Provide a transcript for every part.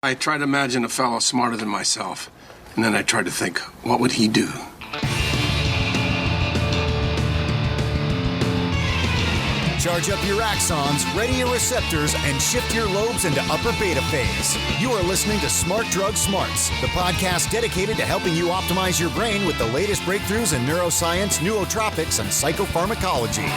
I try to imagine a fellow smarter than myself, and then I try to think, what would he do? Charge up your axons, ready your receptors, and shift your lobes into upper beta phase. You are listening to Smart Drug Smarts, the podcast dedicated to helping you optimize your brain with the latest breakthroughs in neuroscience, nootropics, and psychopharmacology.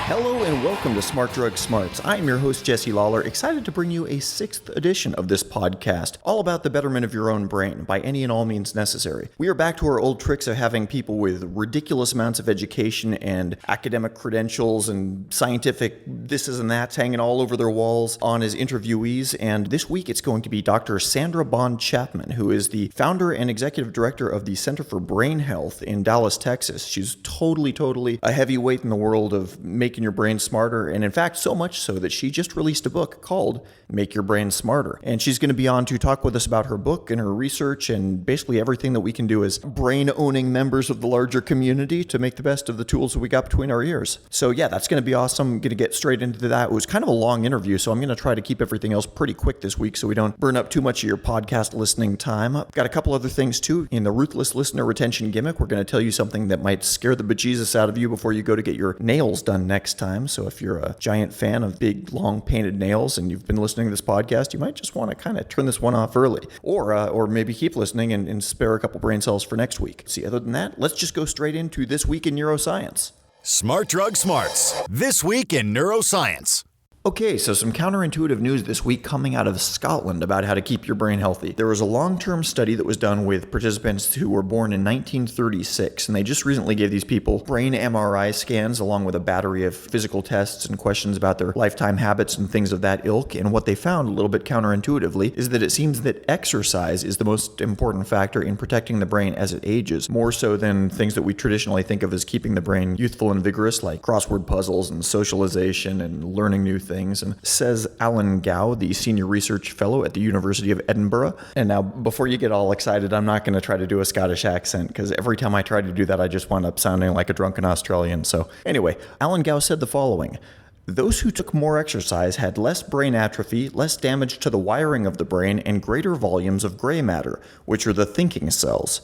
Hello and welcome to Smart Drug Smarts. I'm your host, Jesse Lawler, excited to bring you a 6th edition of this podcast, all about the betterment of your own brain by any and all means necessary. We are back to our old tricks of having people with ridiculous amounts of education and academic credentials and scientific thises and that's hanging all over their walls on as interviewees, and this week it's going to be Dr. Sandra Chapman, who is the founder and executive director of the Center for Brain Health in Dallas, Texas. She's totally a heavyweight in the world of making your brain smarter, and in fact so much so that she just released a book called Make Your Brain Smarter, and she's going to be on to talk with us about her book and her research and basically everything that we can do as brain-owning members of the larger community to make the best of the tools that we got between our ears. So yeah, that's going to be awesome. I'm going to get straight into that. It was kind of a long interview, so I'm going to try to keep everything else pretty quick this week so we don't burn up too much of your podcast listening time. I've got a couple other things too. In the Ruthless Listener Retention Gimmick, we're going to tell you something that might scare the bejesus out of you before you go to get your nails done next time. So if you're a giant fan of big, long painted nails and you've been listening to this podcast, you might just want to kind of turn this one off early, or maybe keep listening and spare a couple brain cells for next week. See, other than that, let's just go straight into This Week in Neuroscience. Smart Drug Smarts, This Week in Neuroscience. Okay, so some counterintuitive news this week coming out of Scotland about how to keep your brain healthy. There was a long-term study that was done with participants who were born in 1936, and they just recently gave these people brain MRI scans along with a battery of physical tests and questions about their lifetime habits and things of that ilk. And what they found, a little bit counterintuitively, is that it seems that exercise is the most important factor in protecting the brain as it ages, more so than things that we traditionally think of as keeping the brain youthful and vigorous, like crossword puzzles and socialization and learning new things. And says Alan Gow, the senior research fellow at the University of Edinburgh. And now, before you get all excited, I'm not going to try to do a Scottish accent, because every time I try to do that, I just wind up sounding like a drunken Australian. So anyway, Alan Gow said the following: "Those who took more exercise had less brain atrophy, less damage to the wiring of the brain, and greater volumes of gray matter, which are the thinking cells.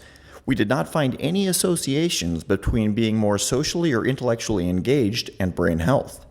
We did not find any associations between being more socially or intellectually engaged and brain health."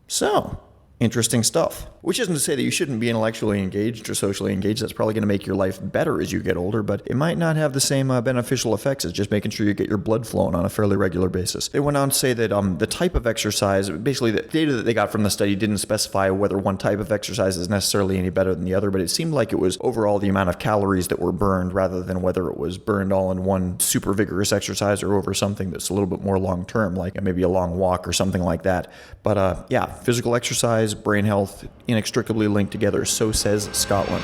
So, interesting stuff. Which isn't to say that you shouldn't be intellectually engaged or socially engaged. That's probably going to make your life better as you get older, but it might not have the same beneficial effects as just making sure you get your blood flowing on a fairly regular basis. They went on to say that the type of exercise, basically the data that they got from the study didn't specify whether one type of exercise is necessarily any better than the other, but it seemed like it was overall the amount of calories that were burned rather than whether it was burned all in one super vigorous exercise or over something that's a little bit more long-term, like maybe a long walk or something like that. But yeah, physical exercise, brain health, inextricably linked together, so says Scotland.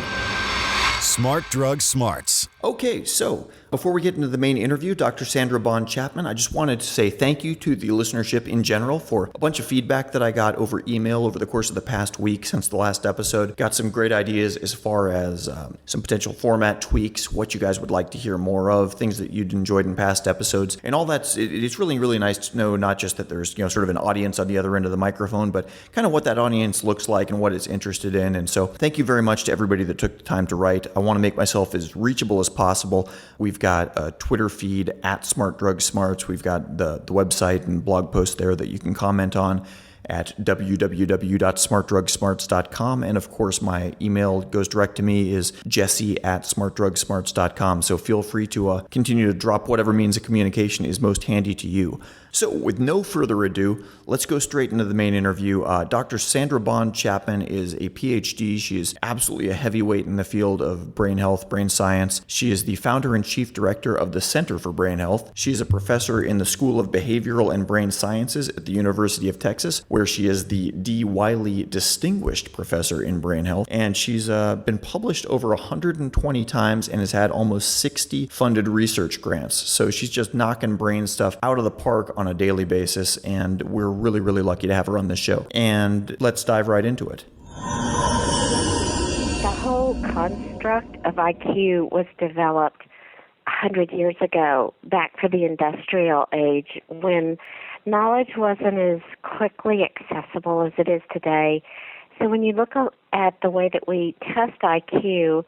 Smart Drug Smarts. Okay, so before we get into the main interview, Dr. Sandra Chapman, I just wanted to say thank you to the listenership in general for a bunch of feedback that I got over email over the course of the past week since the last episode. Got some great ideas as far as some potential format tweaks, what you guys would like to hear more of, things that you'd enjoyed in past episodes, and all that's. It's really nice to know not just that there's sort of an audience on the other end of the microphone, but kind of what that audience looks like and what it's interested in. And so thank you very much to everybody that took the time to write. I want to make myself as reachable as possible. We've got a Twitter feed at Smart Drug Smarts. We've got the website and blog post there that you can comment on at www.smartdrugsmarts.com. And of course, my email goes direct to me is jesse@smartdrugsmarts.com. So feel free to continue to drop whatever means of communication is most handy to you. So with no further ado, let's go straight into the main interview. Dr. Sandra Chapman is a PhD. She is absolutely a heavyweight in the field of brain health, brain science. She is the founder and chief director of the Center for Brain Health. She is a professor in the School of Behavioral and Brain Sciences at the University of Texas, where she is the D. Wiley Distinguished Professor in Brain Health. And she's been published over 120 times and has had almost 60 funded research grants. So she's just knocking brain stuff out of the park on a daily basis, and we're really lucky to have her on this show. And let's dive right into it. The whole construct of IQ was developed 100 years ago, back for the industrial age, when knowledge wasn't as quickly accessible as it is today, So when you look at the way that we test IQ,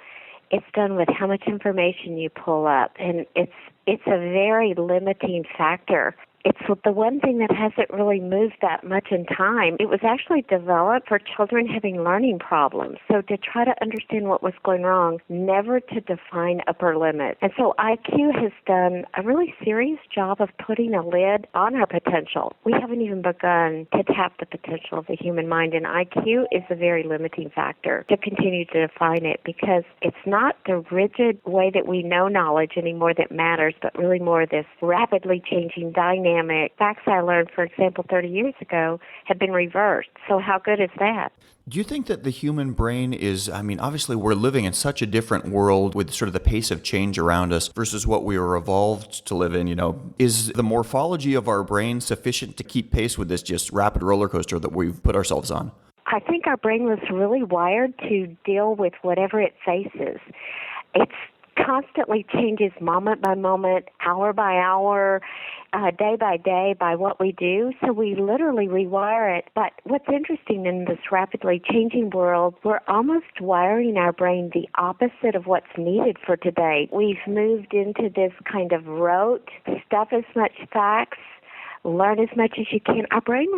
it's done with how much information you pull up, and it's a very limiting factor. It's the one thing that hasn't really moved that much in time. It was actually developed for children having learning problems. So to try to understand what was going wrong, never to define upper limit. And so IQ has done a really serious job of putting a lid on our potential. We haven't even begun to tap the potential of the human mind, and IQ is a very limiting factor to continue to define it, because it's not the rigid way that we know knowledge anymore that matters, but really more this rapidly changing dynamic. Facts I learned, for example, 30 years ago have been reversed. So how good is that? Do you think that the human brain is, obviously we're living in such a different world with sort of the pace of change around us versus what we were evolved to live in, Is the morphology of our brain sufficient to keep pace with this just rapid roller coaster that we've put ourselves on? I think our brain was really wired to deal with whatever it faces. It's constantly changes moment by moment, hour by hour, day by day by what we do. So we literally rewire it. But what's interesting in this rapidly changing world, we're almost wiring our brain the opposite of what's needed for today. We've moved into this kind of rote, stuff as much facts, learn as much as you can. Our brain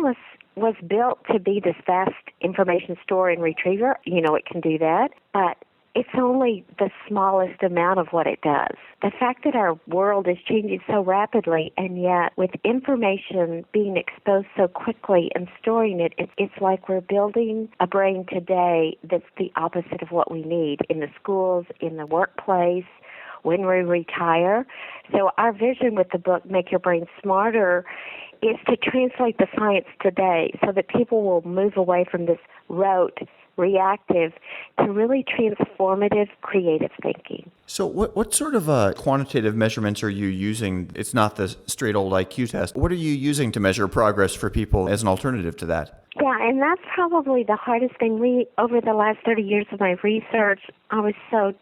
was built to be this fast information store and retriever. It can do that. But it's only the smallest amount of what it does. The fact that our world is changing so rapidly, and yet with information being exposed so quickly and storing it, it's like we're building a brain today that's the opposite of what we need in the schools, in the workplace, when we retire. So our vision with the book, Make Your Brain Smarter, is to translate the science today so that people will move away from this rote, reactive, to really transformative, creative thinking. So what sort of quantitative measurements are you using? It's not the straight old IQ test. What are you using to measure progress for people as an alternative to that? Yeah, and that's probably the hardest thing. Over the last 30 years of my research, I was so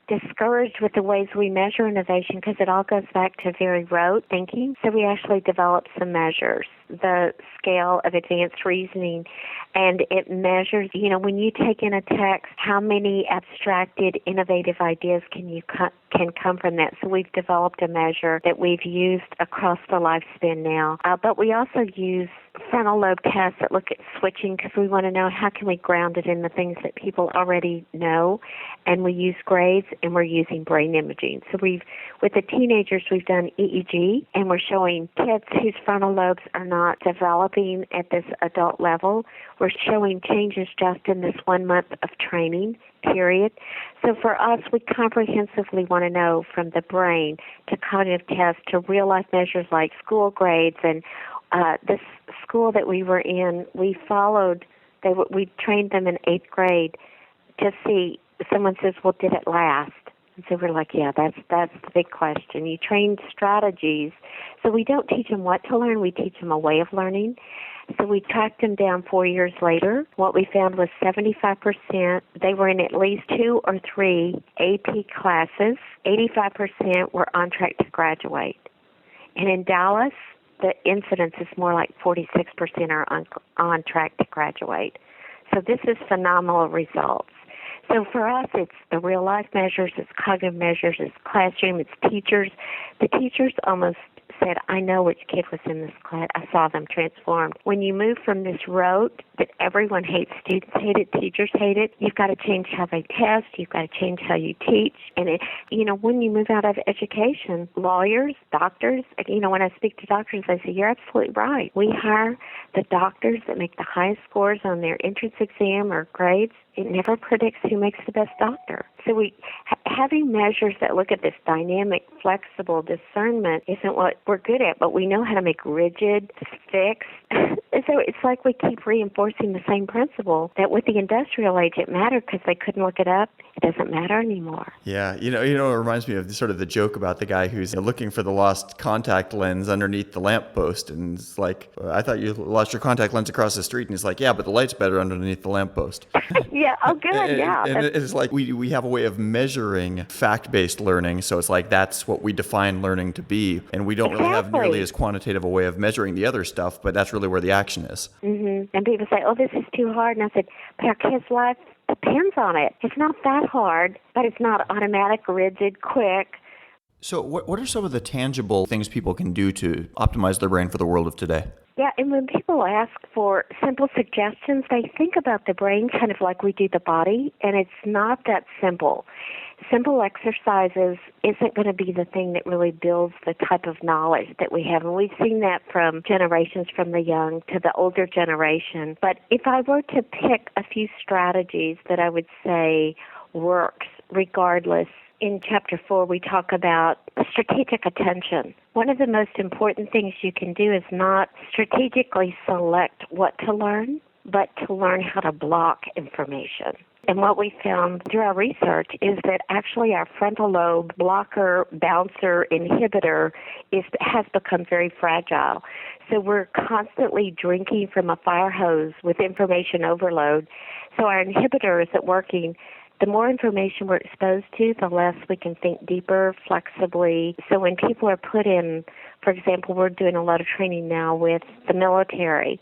discouraged with the ways we measure innovation because it all goes back to very rote thinking. So we actually developed some measures, the scale of advanced reasoning, and it measures, when you take in a text, how many abstracted, innovative ideas can come from that. So we've developed a measure that we've used across the lifespan now. But we also use frontal lobe tests that look at switching because we want to know how can we ground it in the things that people already know. And we use grades, and we're using brain imaging. So with the teenagers, we've done EEG, and we're showing kids whose frontal lobes are not developing at this adult level. We're showing changes just in this 1 month of training period. So for us, we comprehensively want to know from the brain to cognitive tests to real-life measures like school grades. And this school that we were in, we trained them in 8th grade to see. Someone says, well, did it last? And so we're like, yeah, that's the big question. You train strategies. So we don't teach them what to learn. We teach them a way of learning. So we tracked them down 4 years later. What we found was 75%, they were in at least 2 or 3 AP classes. 85% were on track to graduate. And in Dallas, the incidence is more like 46% are on track to graduate. So this is phenomenal results. So for us, it's the real-life measures, it's cognitive measures, it's classroom, it's teachers. The teachers almost said, I know which kid was in this class. I saw them transformed. When you move from this rote that everyone hates, students hate it, teachers hate it, you've got to change how they test, you've got to change how you teach. And, when you move out of education, lawyers, doctors, when I speak to doctors, I say, you're absolutely right. We hire the doctors that make the highest scores on their entrance exam or grades. It never predicts who makes the best doctor. So having measures that look at this dynamic, flexible discernment isn't what we're good at, but we know how to make rigid, fixed. So it's like we keep reinforcing the same principle that with the industrial age it mattered because they couldn't look it up. It doesn't matter anymore. Yeah, it reminds me of sort of the joke about the guy who's looking for the lost contact lens underneath the lamppost, and it's like, I thought you lost your contact lens across the street, and he's like, yeah, but the light's better underneath the lamppost. Yeah, oh good, yeah. And it's like we have a way of measuring fact-based learning, so it's like that's what we define learning to be, and we don't really have nearly as quantitative a way of measuring the other stuff, but that's really where the action is. Mm-hmm. And people say, oh, this is too hard, and I said, but our kids' life depends on it. It's not that hard, but it's not automatic, rigid, quick. So what are some of the tangible things people can do to optimize their brain for the world of today? Yeah, and when people ask for simple suggestions, they think about the brain kind of like we do the body, and it's not that simple. Simple exercises isn't going to be the thing that really builds the type of knowledge that we have. And we've seen that from generations from the young to the older generation. But if I were to pick a few strategies that I would say works regardless, in Chapter 4 we talk about strategic attention. One of the most important things you can do is not strategically select what to learn, but to learn how to block information. And what we found through our research is that actually our frontal lobe blocker, bouncer, inhibitor has become very fragile. So we're constantly drinking from a fire hose with information overload. So our inhibitor isn't working. The more information we're exposed to, the less we can think deeper, flexibly. So when people are put in, for example, we're doing a lot of training now with the military.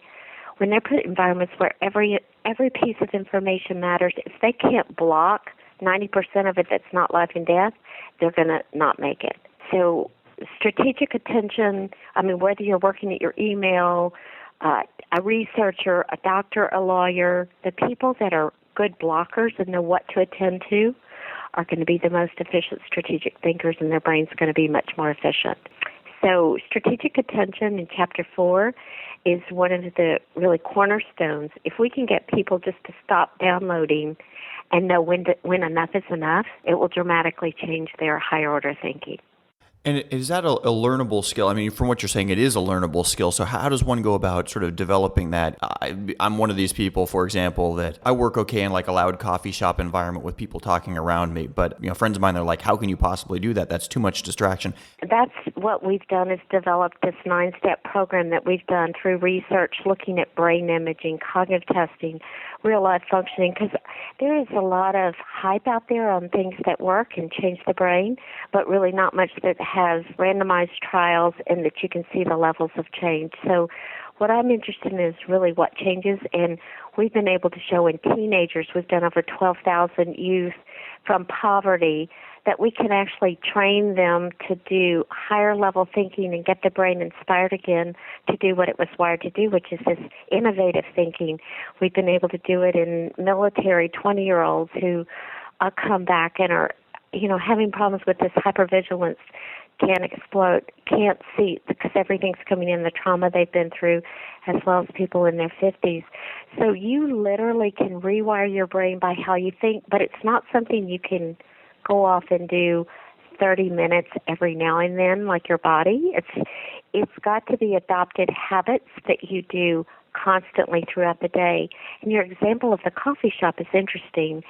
When they're put in environments where every piece of information matters, if they can't block 90% of it that's not life and death, they're going to not make it. So strategic attention, whether you're working at your email, a researcher, a doctor, a lawyer, the people that are good blockers and know what to attend to are going to be the most efficient strategic thinkers, and their brain's going to be much more efficient. So strategic attention in Chapter 4 is one of the really cornerstones. If we can get people just to stop downloading and know when enough is enough, it will dramatically change their higher order thinking. And is that a learnable skill? I mean, from what you're saying, it is a learnable skill. So how does one go about sort of developing that? I'm one of these people, for example, that I work okay in like a loud coffee shop environment with people talking around me. But friends of mine, they're like, how can you possibly do that? That's too much distraction. That's what we've done, is developed this 9-step program that we've done through research, looking at brain imaging, cognitive testing, real-life functioning, because there is a lot of hype out there on things that work and change the brain, but really not much that has randomized trials and that you can see the levels of change. So what I'm interested in is really what changes, and we've been able to show in teenagers, we've done over 12,000 youth from poverty, that we can actually train them to do higher level thinking and get the brain inspired again to do what it was wired to do, which is this innovative thinking. We've been able to do it in military 20-year-olds who come back and are, having problems with this hypervigilance, can't explode, can't see because everything's coming in, the trauma they've been through, as well as people in their 50s. So you literally can rewire your brain by how you think, but it's not something you can go off and do 30 minutes every now and then like your body. It's got to be adopted habits that you do constantly throughout the day. And your example of the coffee shop is interesting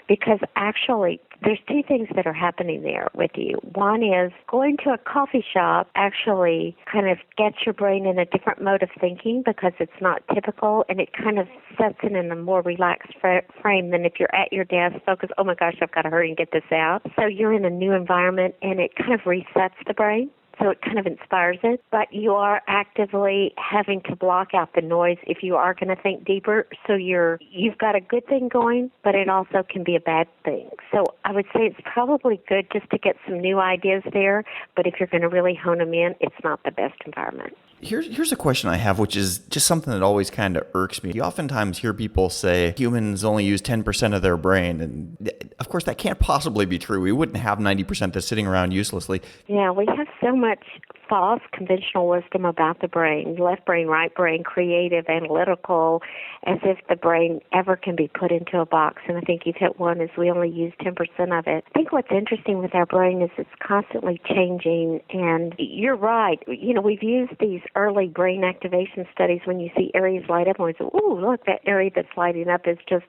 because actually there's two things that are happening there with you. One is going to a coffee shop actually kind of gets your brain in a different mode of thinking because it's not typical, and it kind of sets in a more relaxed frame than if you're at your desk focused, oh my gosh, I've got to hurry and get this out. So you're in a new environment and it kind of resets the brain. So it kind of inspires it, but you are actively having to block out the noise if you are going to think deeper. So you've got a good thing going, but it also can be a bad thing. So I would say it's probably good just to get some new ideas there, but if you're going to really hone them in, it's not the best environment. Here's a question I have, which is just something that always kind of irks me. You oftentimes hear people say humans only use 10% of their brain, and of course that can't possibly be true. We wouldn't have 90% that's sitting around uselessly. Yeah, we have so much false conventional wisdom about the brain, left brain, right brain, creative, analytical, as if the brain ever can be put into a box. And I think you've hit one, is we only use 10% of it. I think what's interesting with our brain is it's constantly changing, and you're right. We've used these early brain activation studies when you see areas light up and we say, ooh, look, that area that's lighting up is just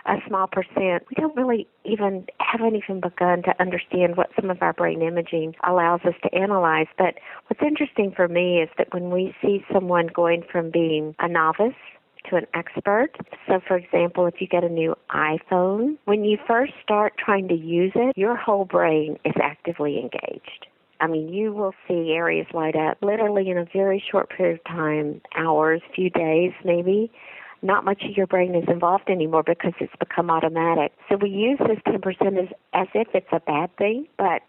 a small percent. We haven't even begun to understand what some of our brain imaging allows us to analyze. But what's interesting for me is that when we see someone going from being a novice to an expert. So, for example, if you get a new iPhone, when you first start trying to use it, your whole brain is actively engaged. I mean, you will see areas light up literally in a very short period of time, hours, few days maybe. Not much of your brain is involved anymore because it's become automatic. So we use this 10% as if it's a bad thing. But,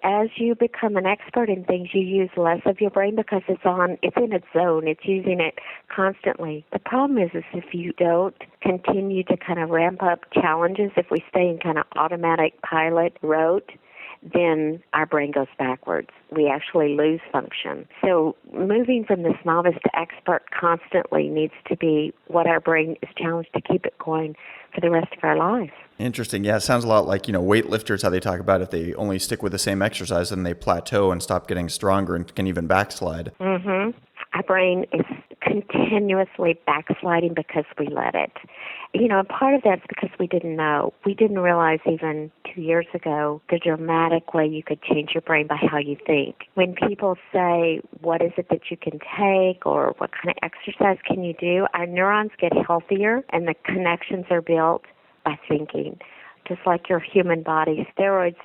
as you become an expert in things, you use less of your brain because it's in its zone. It's using it constantly. The problem is if you don't continue to kind of ramp up challenges, if we stay in kind of automatic pilot rote, then our brain goes backwards. We actually lose function. So moving from this novice to expert constantly needs to be what our brain is challenged to keep it going for the rest of our lives. Interesting. Yeah, it sounds a lot like, weightlifters, how they talk about if they only stick with the same exercise, then they plateau and stop getting stronger and can even backslide. Mm-hmm. Our brain is continuously backsliding because we let it. Part of that's because we didn't know. We didn't realize even 2 years ago the dramatic way you could change your brain by how you think. When people say, what is it that you can take or what kind of exercise can you do, our neurons get healthier and the connections are built by thinking. Just like your human body, steroids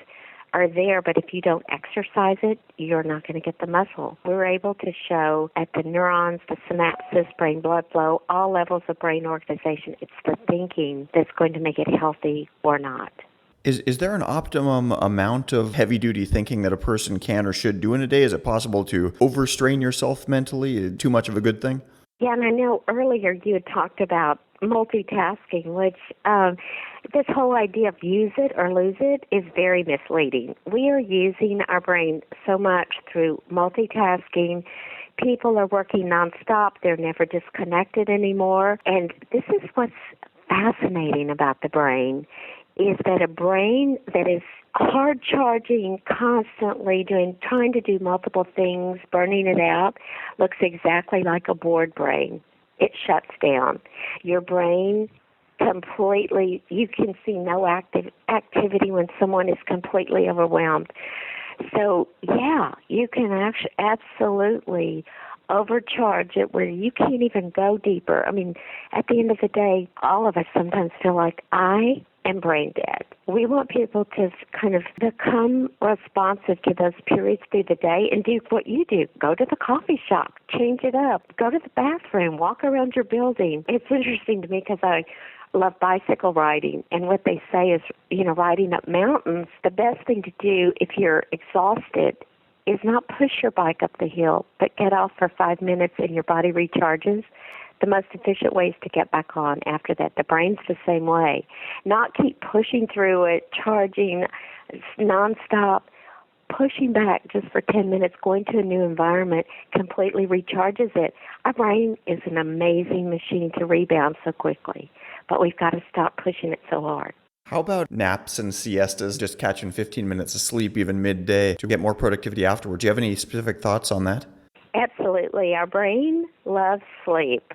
are there, but if you don't exercise it, you're not going to get the muscle. We're able to show at the neurons, the synapses, brain blood flow, all levels of brain organization, it's the thinking that's going to make it healthy or not. Is there an optimum amount of heavy-duty thinking that a person can or should do in a day? Is it possible to overstrain yourself mentally? Too much of a good thing? Yeah, and I know earlier you had talked about multitasking, which this whole idea of use it or lose it is very misleading. We are using our brain so much through multitasking. People are working nonstop. They're never disconnected anymore. And this is what's fascinating about the brain, is that a brain that is hard charging constantly, trying to do multiple things, burning it out, looks exactly like a bored brain. It shuts down. Your brain completely, you can see no activity when someone is completely overwhelmed. So, yeah, you can absolutely overcharge it where you can't even go deeper. I mean, at the end of the day, all of us sometimes feel like I am brain dead. We want people to kind of become responsive to those periods through the day and do what you do. Go to the coffee shop, change it up, go to the bathroom, walk around your building. It's interesting to me because I love bicycle riding, and what they say is, riding up mountains, the best thing to do if you're exhausted is not push your bike up the hill, but get off for 5 minutes and your body recharges. The most efficient way is to get back on after that. The brain's the same way. Not keep pushing through it, charging nonstop, pushing back just for 10 minutes, going to a new environment completely recharges it. Our brain is an amazing machine to rebound so quickly, but we've got to stop pushing it so hard. How about naps and siestas, just catching 15 minutes of sleep even midday to get more productivity afterwards? Do you have any specific thoughts on that? Absolutely. Our brain loves sleep.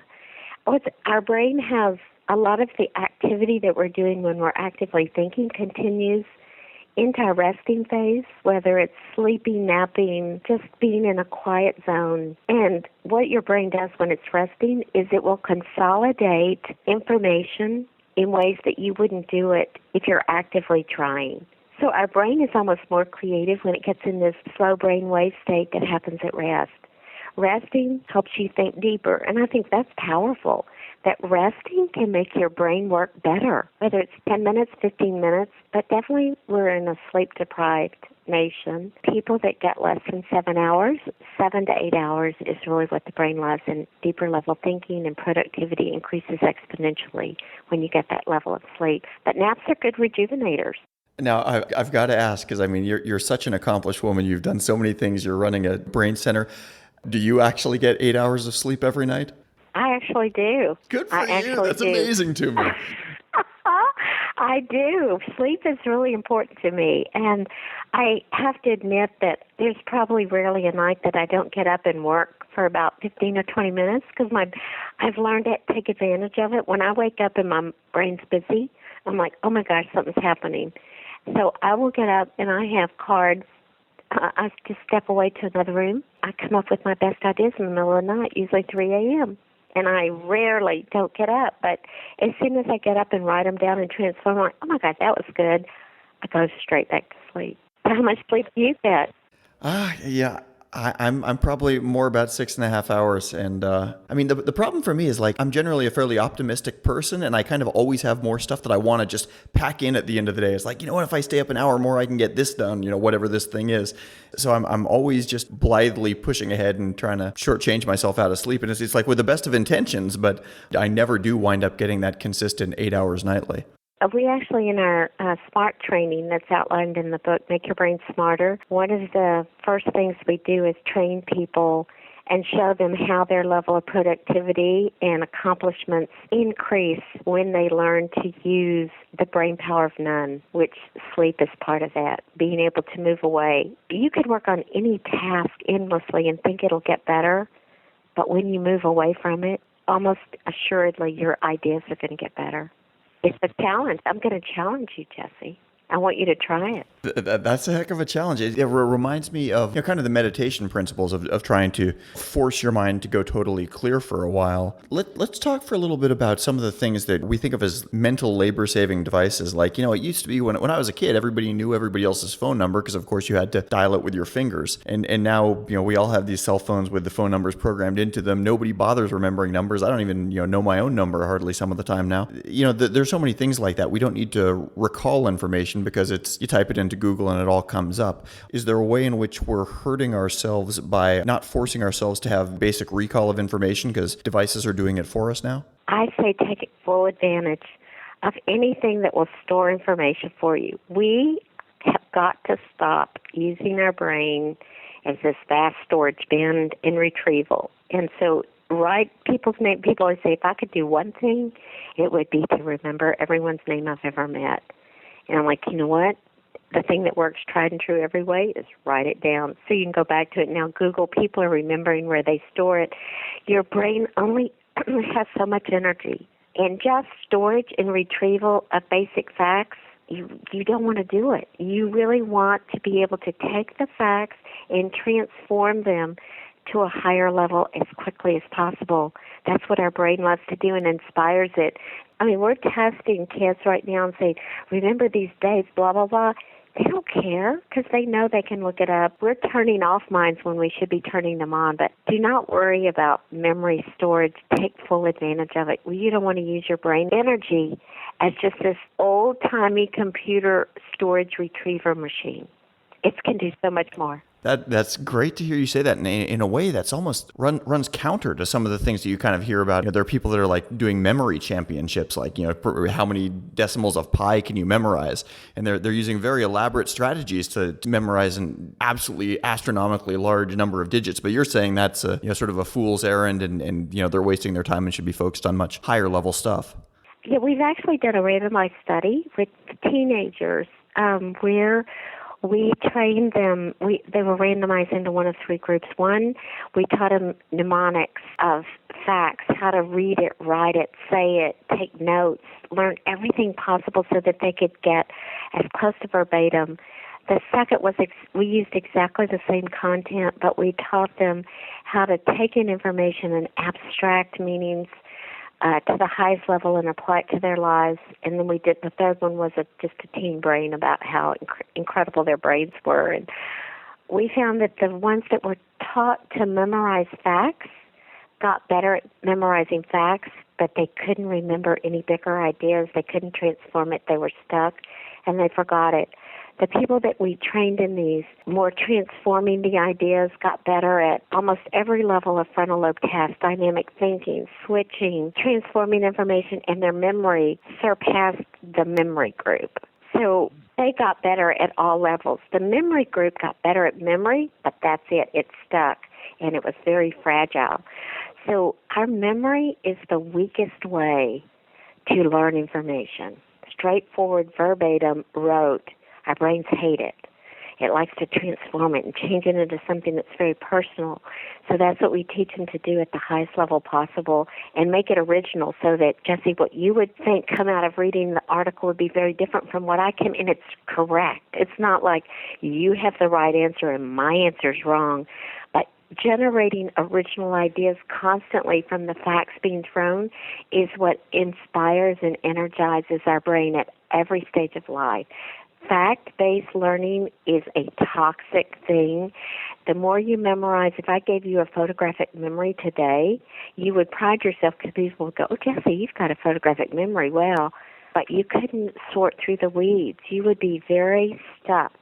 Our brain has a lot of the activity that we're doing when we're actively thinking continues into our resting phase, whether it's sleeping, napping, just being in a quiet zone. And what your brain does when it's resting is it will consolidate information in ways that you wouldn't do it if you're actively trying. So our brain is almost more creative when it gets in this slow brainwave state that happens at rest. Resting helps you think deeper, and I think that's powerful, that resting can make your brain work better, whether it's 10 minutes, 15 minutes, but definitely we're in a sleep-deprived nation. People that get less than 7 hours, 7 to 8 hours is really what the brain loves, and deeper level thinking and productivity increases exponentially when you get that level of sleep. But naps are good rejuvenators. Now, I've got to ask, because you're such an accomplished woman. You've done so many things. You're running a brain center. Do you actually get 8 hours of sleep every night? I actually do. Good for you. That's amazing to me. I do. Sleep is really important to me. And I have to admit that there's probably rarely a night that I don't get up and work for about 15 or 20 minutes because I've learned to take advantage of it. When I wake up and my brain's busy, I'm like, oh my gosh, something's happening. So I will get up and I have cards. I just step away to another room. I come up with my best ideas in the middle of the night, usually 3 a.m. And I rarely don't get up. But as soon as I get up and write them down and transform, I'm like, oh my God, that was good. I go straight back to sleep. How much sleep do you get? Yeah. I'm probably more about 6.5 hours. And I mean, the problem for me is like I'm generally a fairly optimistic person, and I kind of always have more stuff that I want to just pack in at the end of the day. It's like, you know what, if I stay up an hour more, I can get this done, you know, whatever this thing is. So I'm always just blithely pushing ahead and trying to shortchange myself out of sleep. And it's like with the best of intentions, but I never do wind up getting that consistent 8 hours nightly. We actually, in our SMART training that's outlined in the book, Make Your Brain Smarter, one of the first things we do is train people and show them how their level of productivity and accomplishments increase when they learn to use the brain power of none, which sleep is part of that, being able to move away. You could work on any task endlessly and think it'll get better, but when you move away from it, almost assuredly your ideas are going to get better. It's a challenge. I'm going to challenge you, Jesse. I want you to try it. That's a heck of a challenge. It reminds me of kind of the meditation principles of trying to force your mind to go totally clear for a while. Let's talk for a little bit about some of the things that we think of as mental labor-saving devices. Like, you know, it used to be when I was a kid, everybody knew everybody else's phone number because, of course, you had to dial it with your fingers. And now, you know, we all have these cell phones with the phone numbers programmed into them. Nobody bothers remembering numbers. I don't even, know my own number hardly some of the time now. There's so many things like that. We don't need to recall information because you type it into Google and it all comes up. Is there a way in which we're hurting ourselves by not forcing ourselves to have basic recall of information because devices are doing it for us now? I say take full advantage of anything that will store information for you. We have got to stop using our brain as this vast storage bin in retrieval. And so write people's name. People always say, if I could do one thing, it would be to remember everyone's name I've ever met. And I'm like, you know what? The thing that works tried and true every way is write it down so you can go back to it. Now, Google, people are remembering where they store it. Your brain only has so much energy. And just storage and retrieval of basic facts, you don't want to do it. You really want to be able to take the facts and transform them to a higher level as quickly as possible. That's what our brain loves to do and inspires it. I mean, we're testing kids right now and saying, remember these dates, blah, blah, blah. They don't care because they know they can look it up. We're turning off minds when we should be turning them on. But do not worry about memory storage. Take full advantage of it. You don't want to use your brain energy as just this old-timey computer storage retriever machine. It can do so much more. That's great to hear you say that. And in a way, that's almost runs counter to some of the things that you kind of hear about. There are people that are like doing memory championships, like, how many decimals of pi can you memorize? And they're using very elaborate strategies to memorize an absolutely astronomically large number of digits. But you're saying that's sort of a fool's errand, and they're wasting their time and should be focused on much higher level stuff. Yeah, we've actually done a randomized study with teenagers where we trained them. They were randomized into one of three groups. One, we taught them mnemonics of facts, how to read it, write it, say it, take notes, learn everything possible so that they could get as close to verbatim. The second was we used exactly the same content, but we taught them how to take in information and abstract meanings to the highest level and apply it to their lives. And then the third one was just a teen brain about how incredible their brains were. And we found that the ones that were taught to memorize facts got better at memorizing facts, but they couldn't remember any bigger ideas. They couldn't transform it. They were stuck, and they forgot it. The people that we trained in these more transforming the ideas got better at almost every level of frontal lobe test, dynamic thinking, switching, transforming information, and their memory surpassed the memory group. So they got better at all levels. The memory group got better at memory, but that's it. It stuck, and it was very fragile. So our memory is the weakest way to learn information. Straightforward, verbatim, rote. Our brains hate it. It likes to transform it and change it into something that's very personal. So that's what we teach them to do at the highest level possible and make it original so that, Jesse, what you would think come out of reading the article would be very different from what I can, and it's correct. It's not like you have the right answer and my answer's wrong, but generating original ideas constantly from the facts being thrown is what inspires and energizes our brain at every stage of life. Fact-based learning is a toxic thing. The more you memorize, if I gave you a photographic memory today, you would pride yourself because people would go, oh, Jesse, you've got a photographic memory. Well, but you couldn't sort through the weeds. You would be very stuck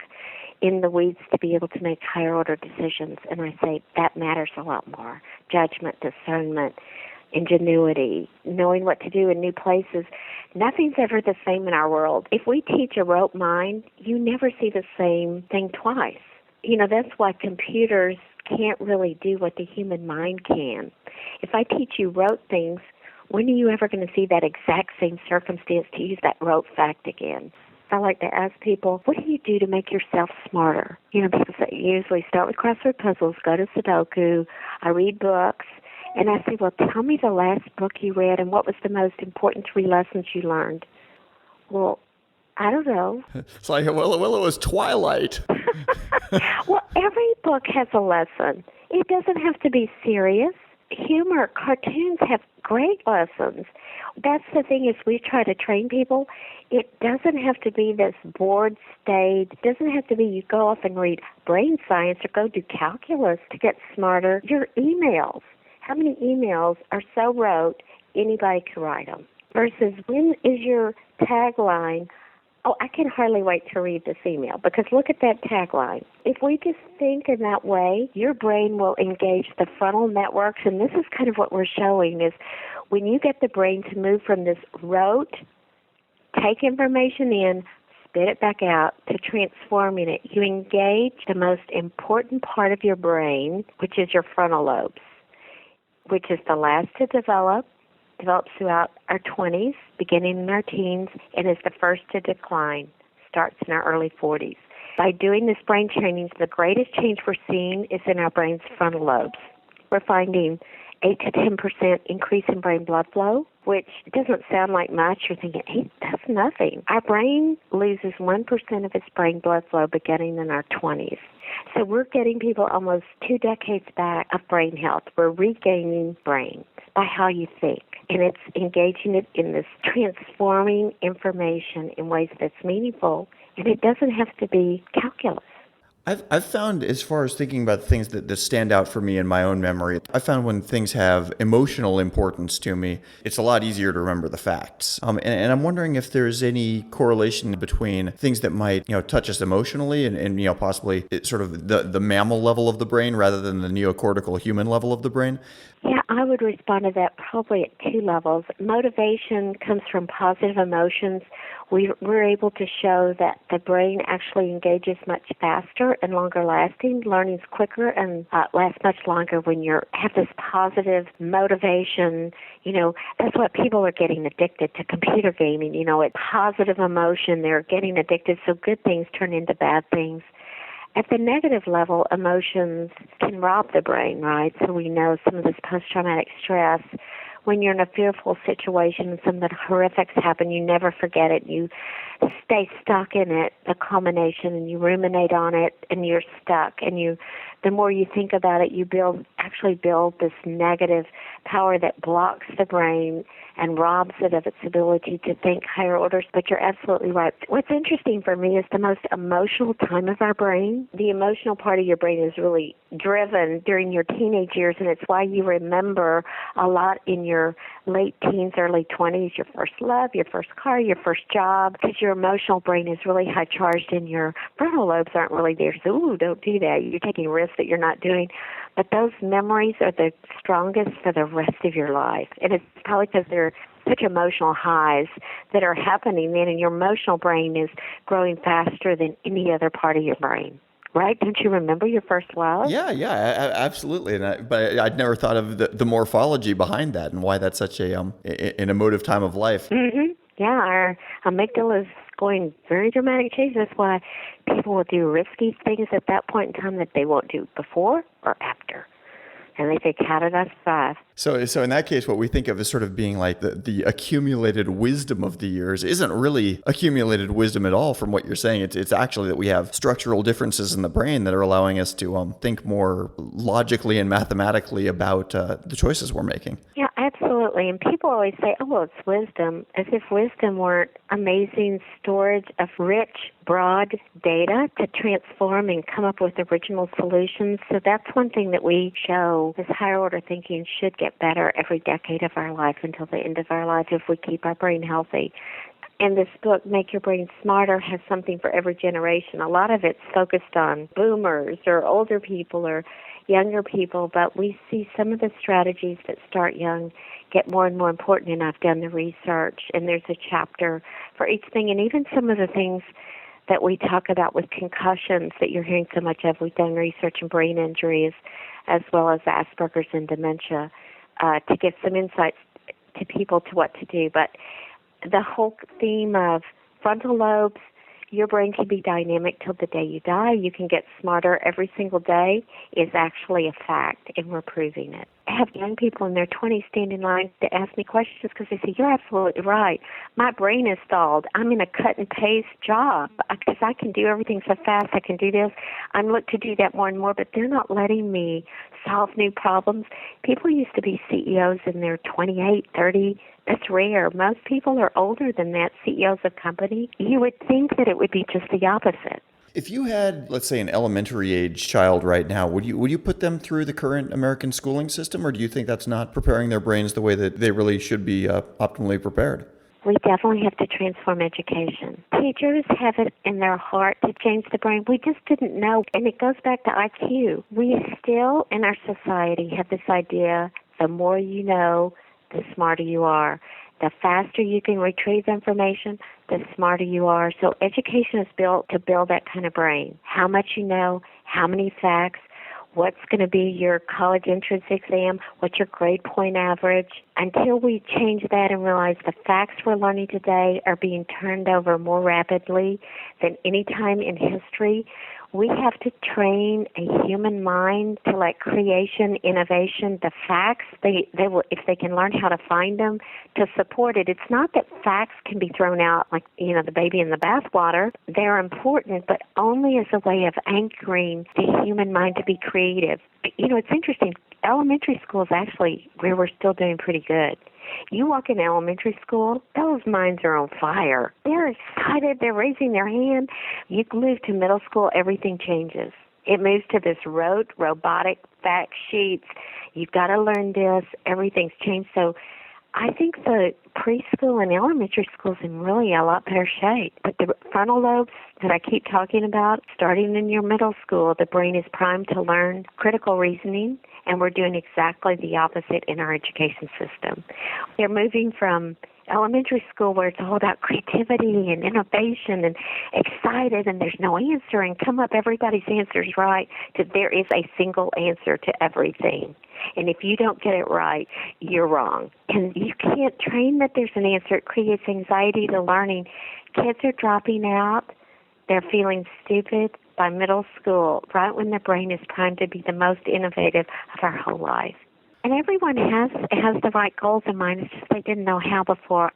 in the weeds to be able to make higher order decisions. And I say that matters a lot more. Judgment, discernment, ingenuity, knowing what to do in new places. Nothing's ever the same in our world. If we teach a rote mind, you never see the same thing twice. That's why computers can't really do what the human mind can. If I teach you rote things, when are you ever going to see that exact same circumstance to use that rote fact again? I like to ask people, what do you do to make yourself smarter? People say, usually start with crossword puzzles, go to Sudoku, I read books, and I say, well, tell me the last book you read and what was the most important 3 lessons you learned. Well, I don't know. It's like, well, it was Twilight. Well, every book has a lesson. It doesn't have to be serious. Humor, cartoons have great lessons. That's the thing is we try to train people. It doesn't have to be this board stage. It doesn't have to be you go off and read brain science or go do calculus to get smarter. Your emails. How many emails are so rote anybody can write them? Versus when is your tagline, oh, I can hardly wait to read this email, because look at that tagline. If we just think in that way, your brain will engage the frontal networks, and this is kind of what we're showing is when you get the brain to move from this rote, take information in, spit it back out, to transforming it, you engage the most important part of your brain, which is your frontal lobes, which is the last to develops throughout our 20s, beginning in our teens, and is the first to decline, starts in our early 40s. By doing this brain training, the greatest change we're seeing is in our brain's frontal lobes. We're finding 8 to 10% increase in brain blood flow, which doesn't sound like much. You're thinking, hey, that's nothing. Our brain loses 1% of its brain blood flow beginning in our 20s. So we're getting people almost 2 decades back of brain health. We're regaining brain by how you think. And it's engaging it in this transforming information in ways that's meaningful. And it doesn't have to be calculus. I've found, as far as thinking about things that stand out for me in my own memory, I found when things have emotional importance to me, it's a lot easier to remember the facts. And I'm wondering if there's any correlation between things that might, touch us emotionally and possibly sort of the mammal level of the brain rather than the neocortical human level of the brain. Yeah, I would respond to that probably at 2 levels. Motivation comes from positive emotions. We're able to show that the brain actually engages much faster and longer lasting. Learning's quicker and lasts much longer when you have this positive motivation. That's what people are getting addicted to computer gaming. It's positive emotion. They're getting addicted, so good things turn into bad things. At the negative level, emotions can rob the brain, right? So we know some of this post-traumatic stress, when you're in a fearful situation and something horrific's happen, you never forget it. You stay stuck in it, the culmination, and you ruminate on it, and you're stuck. And the more you think about it, you actually build this negative power that blocks the brain and robs it of its ability to think higher orders. But you're absolutely right. What's interesting for me is the most emotional time of our brain. The emotional part of your brain is really driven during your teenage years, and it's why you remember a lot in your late teens, early 20s, your first love, your first car, your first job, because your emotional brain is really high charged and your frontal lobes aren't really there. So, don't do that. You're taking risks that you're not doing. But those memories are the strongest for the rest of your life. And it's probably because they're such emotional highs that are happening then, and your emotional brain is growing faster than any other part of your brain. Right? Don't you remember your first love? Yeah, absolutely. But I'd never thought of the morphology behind that and why that's such an emotive time of life. Mm-hmm. Yeah, our amygdala is going very dramatic change. That's why people will do risky things at that point in time that they won't do before or after. And they say, how did I survive? So in that case, what we think of as sort of being like the accumulated wisdom of the years isn't really accumulated wisdom at all from what you're saying. It's actually that we have structural differences in the brain that are allowing us to think more logically and mathematically about the choices we're making. Yeah, absolutely. And people always say, oh, well, it's wisdom, as if wisdom weren't amazing storage of rich, broad data to transform and come up with original solutions. So that's one thing that we show, this higher order thinking should get better every decade of our life until the end of our life if we keep our brain healthy. And this book, Make Your Brain Smarter, has something for every generation. A lot of it's focused on boomers or older people or younger people, but we see some of the strategies that start young get more and more important, and I've done the research, and there's a chapter for each thing, and even some of the things that we talk about with concussions that you're hearing so much of. We've done research in brain injuries as well as Asperger's and dementia to give some insights to people to what to do. But the whole theme of frontal lobes, your brain can be dynamic till the day you die. You can get smarter every single day is actually a fact, and we're proving it. I have young people in their 20s stand in line to ask me questions because they say, you're absolutely right. My brain is stalled. I'm in a cut and paste job because I can do everything so fast. I can do this. I'm looked to do that more and more, but they're not letting me solve new problems. People used to be CEOs in their 28, 30. That's rare. Most people are older than that, CEOs of companies. You would think that it would be just the opposite. If you had, let's say, an elementary age child right now, would you put them through the current American schooling system, or do you think that's not preparing their brains the way that they really should be optimally prepared? We definitely have to transform education. Teachers have it in their heart to change the brain. We just didn't know, and it goes back to IQ. We still, in our society, have this idea, the more you know, the smarter you are. The faster you can retrieve information, the smarter you are. So education is built to build that kind of brain. How much you know, how many facts, what's going to be your college entrance exam, what's your grade point average. Until we change that and realize the facts we're learning today are being turned over more rapidly than any time in history, we have to train a human mind to let creation, innovation, the facts, they will, if they can learn how to find them, to support it. It's not that facts can be thrown out like, the baby in the bathwater. They're important, but only as a way of anchoring the human mind to be creative. It's interesting. Elementary school is actually where we're still doing pretty good. You walk in elementary school, those minds are on fire. They're excited. They're raising their hand. You move to middle school, everything changes. It moves to this rote, robotic fact sheets. You've got to learn this. Everything's changed. So I think the preschool and elementary school is in really a lot better shape. But the frontal lobes that I keep talking about, starting in your middle school, the brain is primed to learn critical reasoning, and we're doing exactly the opposite in our education system. They're moving from elementary school where it's all about creativity and innovation and excited and there's no answer and come up, everybody's answer is right, to there is a single answer to everything. And if you don't get it right, you're wrong. And you can't train that there's an answer. It creates anxiety to learning. Kids are dropping out. They're feeling stupid by middle school, right when the brain is primed to be the most innovative of our whole life. And everyone has the right goals in mind. It's just they didn't know how before.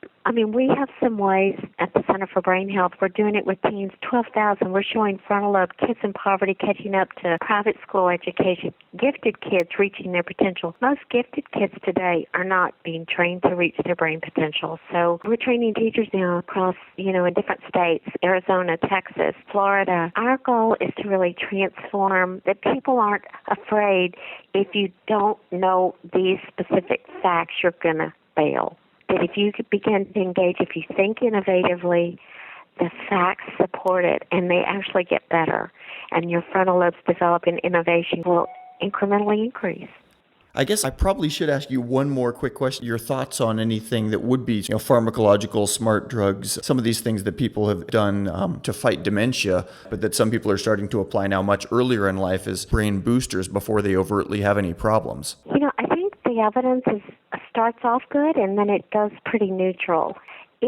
We have some ways at the Center for Brain Health. We're doing it with teens, 12,000. We're showing frontal lobe kids in poverty catching up to private school education, gifted kids reaching their potential. Most gifted kids today are not being trained to reach their brain potential. So we're training teachers now across, in different states, Arizona, Texas, Florida. Our goal is to really transform that people aren't afraid if you don't know these specific facts, you're going to fail. That if you begin to engage, if you think innovatively, the facts support it, and they actually get better. And your frontal lobes develop and innovation will incrementally increase. I guess I probably should ask you one more quick question. Your thoughts on anything that would be pharmacological, smart drugs, some of these things that people have done to fight dementia, but that some people are starting to apply now much earlier in life as brain boosters before they overtly have any problems. I think the evidence starts off good and then it goes pretty neutral.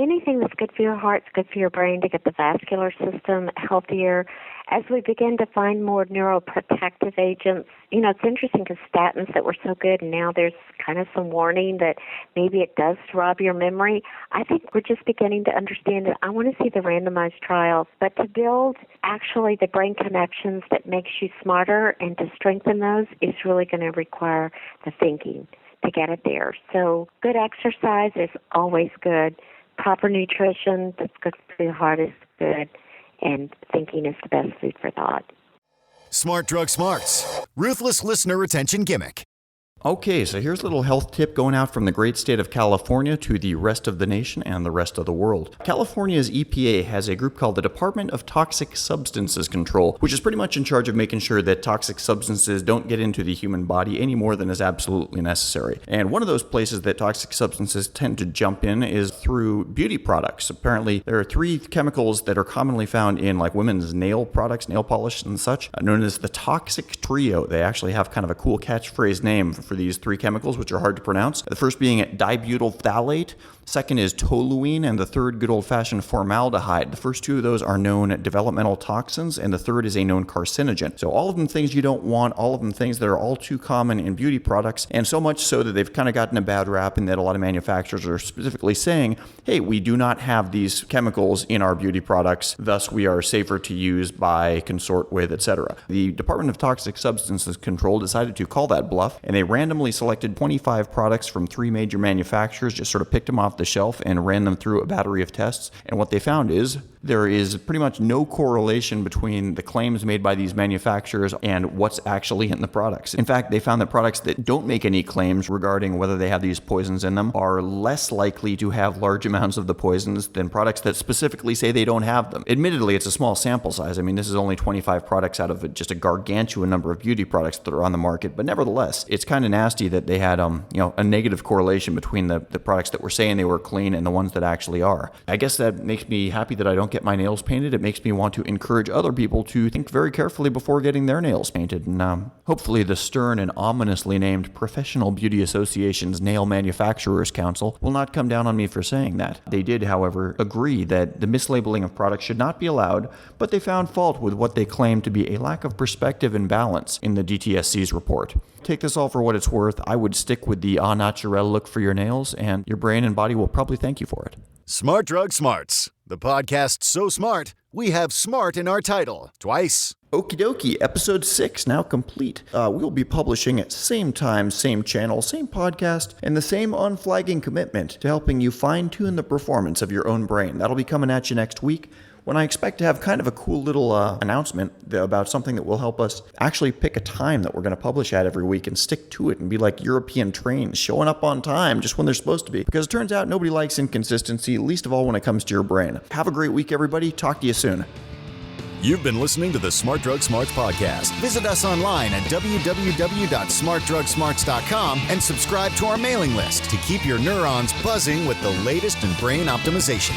anything that's good for your heart is good for your brain to get the vascular system healthier. As we begin to find more neuroprotective agents, it's interesting because statins that were so good, and now there's kind of some warning that maybe it does rob your memory. I think we're just beginning to understand it. I want to see the randomized trials, but to build actually the brain connections that makes you smarter and to strengthen those is really going to require the thinking to get it there. So good exercise is always good. Proper nutrition that's good for your heart is good. And thinking is the best food for thought. Smart Drug Smarts. Ruthless listener retention gimmick. Okay, so here's a little health tip going out from the great state of California to the rest of the nation and the rest of the world. California's EPA has a group called the Department of Toxic Substances Control, which is pretty much in charge of making sure that toxic substances don't get into the human body any more than is absolutely necessary. And one of those places that toxic substances tend to jump in is through beauty products. Apparently, there are 3 chemicals that are commonly found in like women's nail products, nail polish and such, known as the toxic trio. They actually have kind of a cool catchphrase name for these 3 chemicals, which are hard to pronounce. The first being dibutyl phthalate, second is toluene, and the third good old-fashioned formaldehyde. The first 2 of those are known developmental toxins, and the third is a known carcinogen. So all of them things you don't want, all of them things that are all too common in beauty products, and so much so that they've kind of gotten a bad rap in that a lot of manufacturers are specifically saying, hey, we do not have these chemicals in our beauty products, thus we are safer to use, buy, consort with, etc. The Department of Toxic Substances Control decided to call that bluff, and they randomly selected 25 products from 3 major manufacturers, just sort of picked them off the shelf and ran them through a battery of tests. And what they found is there is pretty much no correlation between the claims made by these manufacturers and what's actually in the products. In fact, they found that products that don't make any claims regarding whether they have these poisons in them are less likely to have large amounts of the poisons than products that specifically say they don't have them. Admittedly, it's a small sample size. I mean, this is only 25 products out of just a gargantuan number of beauty products that are on the market, but nevertheless, it's kind of nasty that they had a negative correlation between the products that were saying they were clean and the ones that actually are. I guess that makes me happy that I don't get my nails painted. It makes me want to encourage other people to think very carefully before getting their nails painted. And hopefully the stern and ominously named Professional Beauty Association's Nail Manufacturers Council will not come down on me for saying that. They did, however, agree that the mislabeling of products should not be allowed, but they found fault with what they claimed to be a lack of perspective and balance in the DTSC's report. Take this all for what it's worth. I would stick with the au naturel look for your nails, and your brain and body will probably thank you for it. Smart Drug Smarts. The podcast so smart, we have smart in our title. Twice. Okie dokie, episode 6 now complete. We'll be publishing at same time, same channel, same podcast, and the same unflagging commitment to helping you fine-tune the performance of your own brain. That'll be coming at you next week, when I expect to have kind of a cool little announcement about something that will help us actually pick a time that we're going to publish at every week and stick to it and be like European trains, showing up on time just when they're supposed to be. Because it turns out nobody likes inconsistency, least of all when it comes to your brain. Have a great week, everybody. Talk to you soon. You've been listening to the Smart Drug Smarts podcast. Visit us online at www.smartdrugsmarts.com and subscribe to our mailing list to keep your neurons buzzing with the latest in brain optimization.